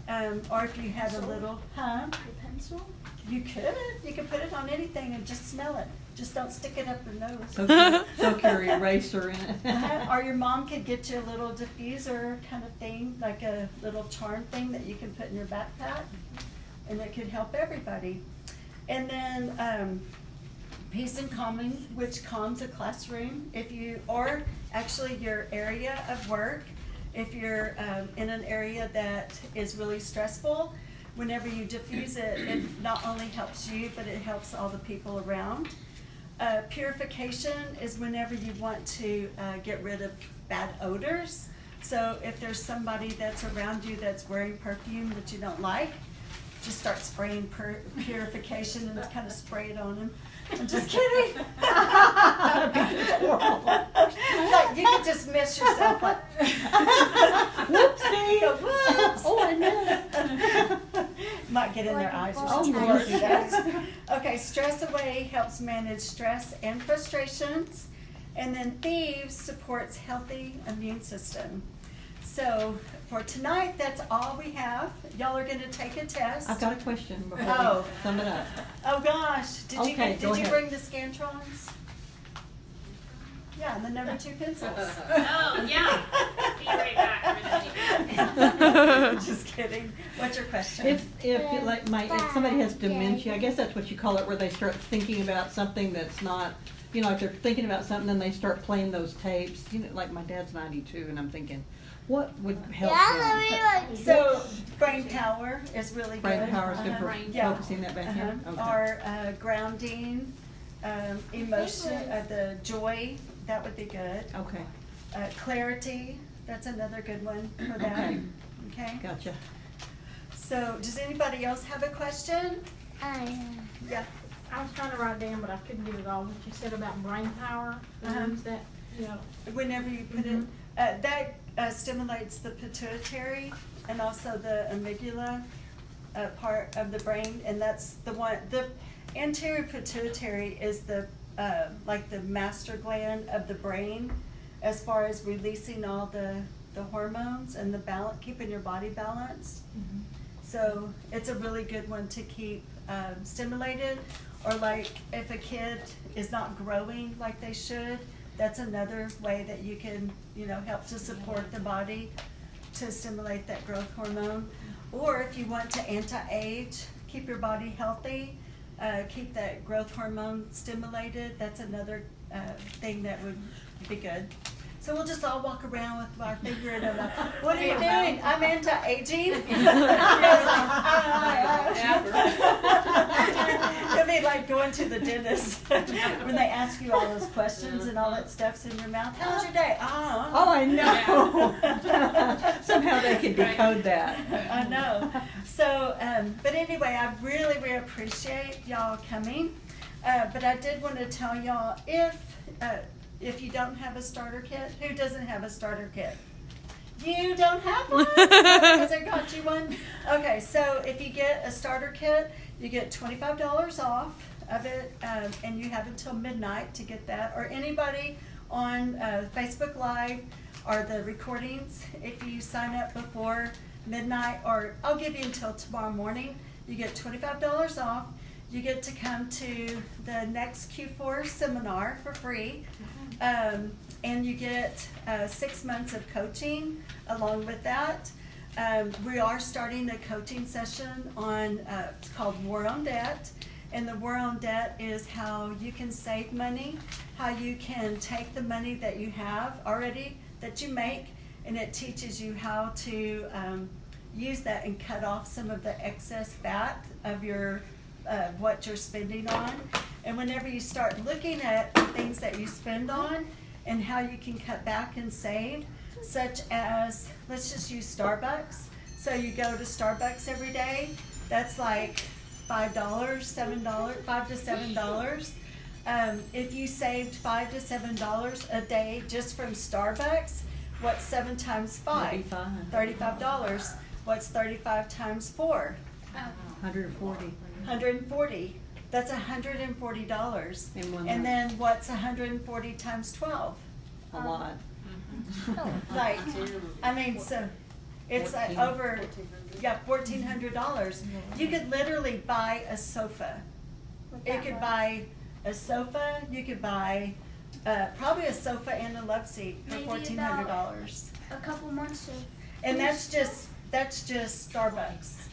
Or if you had a little, A pencil? you could put it on anything and just smell it. Just don't stick it up your nose. Soak your eraser in it. Or your mom could get you a little diffuser kind of thing, like a little charm thing that you can put in your backpack, and it could help everybody. And then peace and calming, which calms a classroom. If you, or actually your area of work, if you're in an area that is really stressful, whenever you diffuse it, it not only helps you, but it helps all the people around. Purification is whenever you want to get rid of bad odors. So if there's somebody that's around you that's wearing perfume that you don't like, just start spraying purification and kind of spray it on them. I'm just kidding. Like you could just miss yourself like, whoopsie, whoops. Oh, I know. Might get in their eyes or Oh, something. my Don't do that. Okay, stress away helps manage stress and frustrations. And then thieves supports healthy immune system. So for tonight, that's all we have. Y'all are gonna take a test. I've got a question before Oh. we sum it up. Oh gosh, Okay, go did you ahead. bring the Scantrons? Yeah, and the number 2 pencils. Oh, yeah. Be right back. We're gonna do Just kidding. What's your question? If somebody has dementia, I guess that's what you call it, where they start thinking about something that's not, like they're thinking about something, then they start playing those tapes. Like my dad's 92, and I'm thinking, what would help him? So brain power is really good. Brain power is good for Yeah. focusing that back in? Okay. Or grounding, emotion, the joy, that would be good. Okay, Clarity, that's another good one for that. Okay. Okay? gotcha. So does anybody else have a question? Yeah. I was trying to write down, but I couldn't get it all. What you said about brain power, is that, Whenever you put it, that stimulates the pituitary and also the amygdala part of the brain, and that's the one. The anterior pituitary is the like the master gland of the brain, as far as releasing all the hormones and the balance, keeping your body balanced. So it's a really good one to keep stimulated. Or like if a kid is not growing like they should, that's another way that you can, help to support the body to stimulate that growth hormone. Or if you want to anti-age, keep your body healthy, keep that growth hormone stimulated, that's another thing that would be good. So we'll just all walk around with our finger in our mouth. What are you doing? I'm anti-aging. It'd be like going to the dentist when they ask you all those questions and all that stuff's in your mouth. How was your day? Oh, I know. Somehow they can decode that. I know. So, but anyway, I really, really appreciate y'all coming. But I did want to tell y'all, if you don't have a starter kit, who doesn't have a starter kit? You don't have one? Because I got you one? Okay, so if you get a starter kit, you get $25 off of it, and you have until midnight to get that. Or anybody on Facebook Live or the recordings, if you sign up before midnight, or I'll give you until tomorrow morning, you get $25 off. You get to come to the next Q4 seminar for free. And you get 6 months of coaching along with that. We are starting a coaching session on, it's called War on Debt. And the War on Debt is how you can save money, how you can take the money that you have already, that you make, and it teaches you how to use that and cut off some of the excess fat of your what you're spending on. And whenever you start looking at the things that you spend on and how you can cut back and save, such as, let's just use Starbucks. So you go to Starbucks every day, that's like $5, $7, $5 to $7. If you saved $5 to $7 a day just from Starbucks, what's 7 times 5? $35. What's 35 times 4? 140. 140. That's $140. In 1 And month. then what's 140 times 12? A lot. Like, I mean, so it's like over, yeah, $1,400. You could literally buy a sofa. You could buy a sofa, you could buy probably a sofa and a love seat for Maybe $1,400. A couple months of. And that's just Starbucks.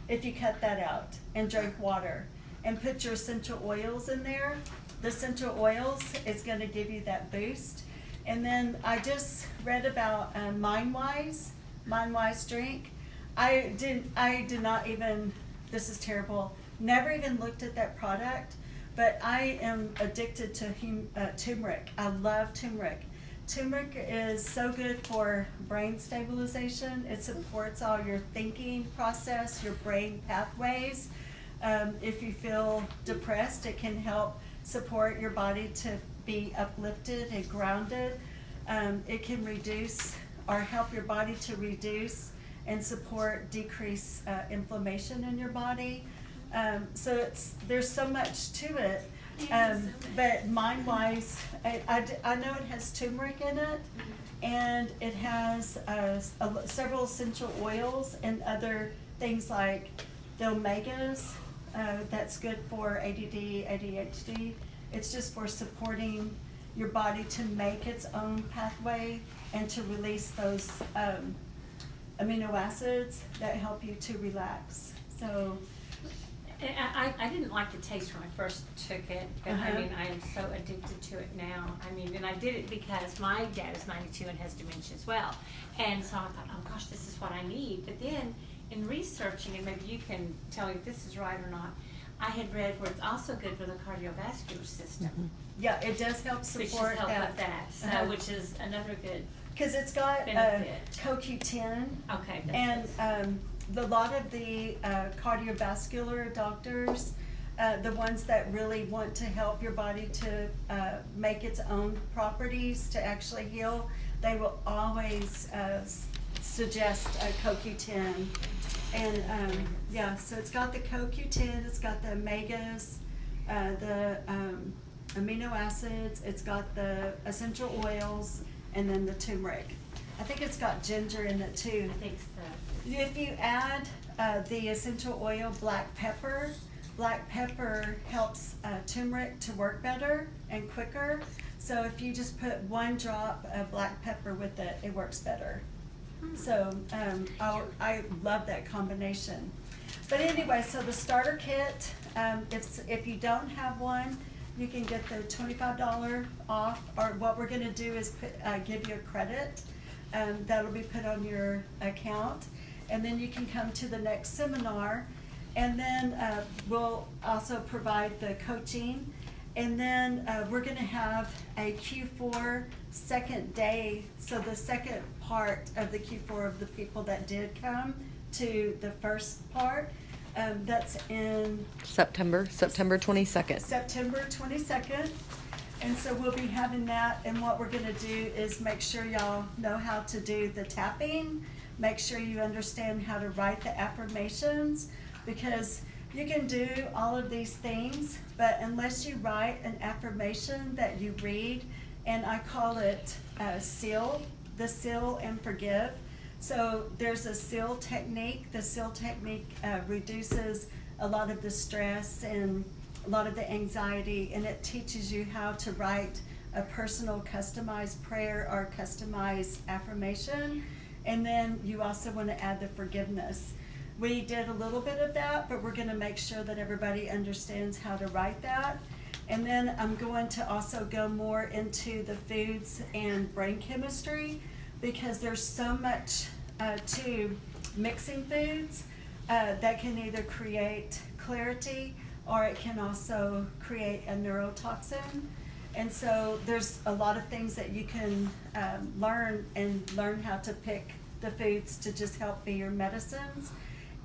If you cut that out and drink water and put your essential oils in there, the essential oils is going to give you that boost. And then I just read about MindWise drink. I did not even, this is terrible, never even looked at that product, but I am addicted to turmeric. I love turmeric. Turmeric is so good for brain stabilization. It supports all your thinking process, your brain pathways. If you feel depressed, it can help support your body to be uplifted and grounded. It can reduce or help your body to reduce and decrease inflammation in your body. So there's so much to it. But MindWise, I know it has turmeric in it, and it has several essential oils and other things like the omegas. That's good for ADD, ADHD. It's just for supporting your body to make its own pathway and to release those amino acids that help you to relax. So. I didn't like the taste when I first took it, but I Uh-huh. mean, I am so addicted to it now. I mean, and I did it because my dad is 92 and has dementia as well. And so I thought, oh gosh, this is what I need. But then in researching, and maybe you can tell me if this is right or not, I had read where it's also good for the cardiovascular system. Yeah, it does help Which support is help that. with that, so, Uh-huh. which is another good, Because it's got benefit. CoQ10. okay. That's And a lot of the cardiovascular doctors, the ones that really want to help your body to make its own properties to actually heal, they will always suggest CoQ10. And yeah, so it's got the CoQ10, it's got the omegas, the amino acids, it's got the essential oils, and then the turmeric. I think it's got ginger in it too. I think so. If you add the essential oil black pepper helps turmeric to work better and quicker. So if you just put 1 drop of black pepper with it, it works better. So I love that combination. But anyway, so the starter kit, if you don't have one, you can get the $25 off, or what we're gonna do is give you a credit that'll be put on your account. And then you can come to the next seminar, and then we'll also provide the coaching. And then we're gonna have a Q4 second day, so the second part of the Q4 of the people that did come to the first part, that's in September 22nd. September 22nd. And so we'll be having that, and what we're gonna do is make sure y'all know how to do the tapping, make sure you understand how to write the affirmations, because you can do all of these things, but unless you write an affirmation that you read, and I call it seal and forgive. So there's a seal technique. The seal technique reduces a lot of the stress and a lot of the anxiety, and it teaches you how to write a personal customized prayer or customized affirmation. And then you also want to add the forgiveness. We did a little bit of that, but we're going to make sure that everybody understands how to write that. And then I'm going to also go more into the foods and brain chemistry, because there's so much to mixing foods that can either create clarity or it can also create a neurotoxin. And so there's a lot of things that you can learn how to pick the foods to just help be your medicines.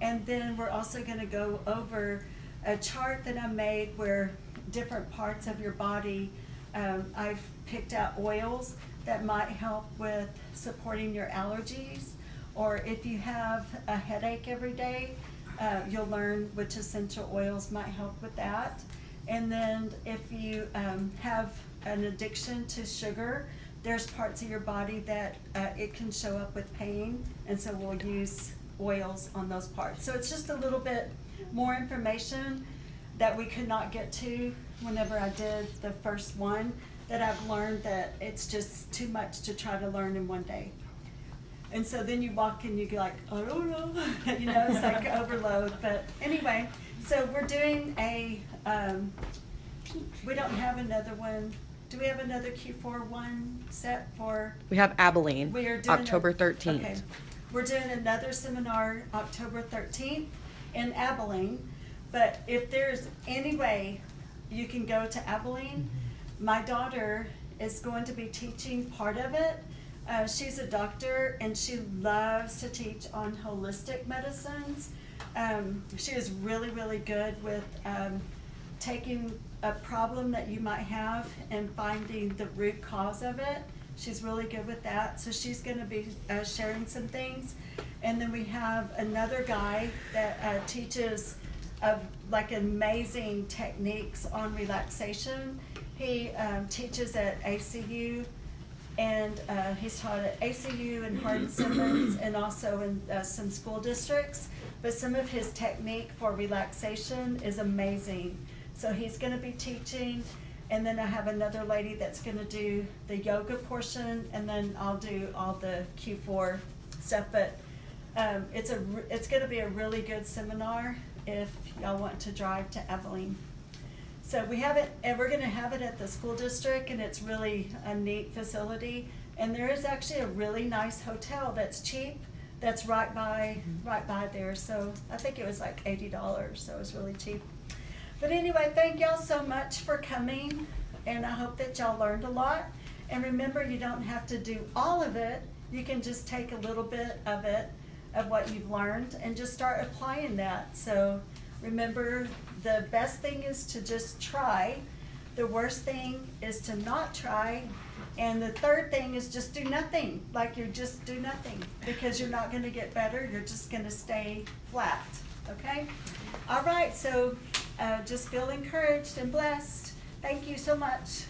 And then we're also going to go over a chart that I made where different parts of your body, I've picked out oils that might help with supporting your allergies, or if you have a headache every day, you'll learn which essential oils might help with that. And then if you have an addiction to sugar, there's parts of your body that it can show up with pain, and so we'll use oils on those parts. So it's just a little bit more information that we could not get to whenever I did the first one, that I've learned that it's just too much to try to learn in one day. And so then you walk and you go like, I don't know, you know, it's like overload. But anyway, so we're doing a, we don't have another one. Do we have another Q4 one set for? We have Abilene, We are doing October 13th. Okay. We're doing another seminar October 13th in Abilene. But if there's any way you can go to Abilene, my daughter is going to be teaching part of it. She's a doctor and she loves to teach on holistic medicines. She is really, really good with taking a problem that you might have and finding the root cause of it. She's really good with that. So she's going to be sharing some things. And then we have another guy that teaches like amazing techniques on relaxation. He teaches at ACU, and he's taught at ACU and Hardin-Simmons and also in some school districts. But some of his technique for relaxation is amazing. So he's going to be teaching, and then I have another lady that's going to do the yoga portion, and then I'll do all the Q4 stuff. But it's going to be a really good seminar if y'all want to drive to Abilene. So we have it, and we're going to have it at the school district, and it's really a neat facility. And there is actually a really nice hotel that's cheap, that's right by there. So I think it was like $80, so it was really cheap. But anyway, thank y'all so much for coming, and I hope that y'all learned a lot. And remember, you don't have to do all of it. You can just take a little bit of it, of what you've learned, and just start applying that. So remember, the best thing is to just try. The worst thing is to not try. And the third thing is just do nothing. Like you just do nothing, because you're not going to get better. You're just going to stay flat. Okay? All right. So just feel encouraged and blessed. Thank you so much.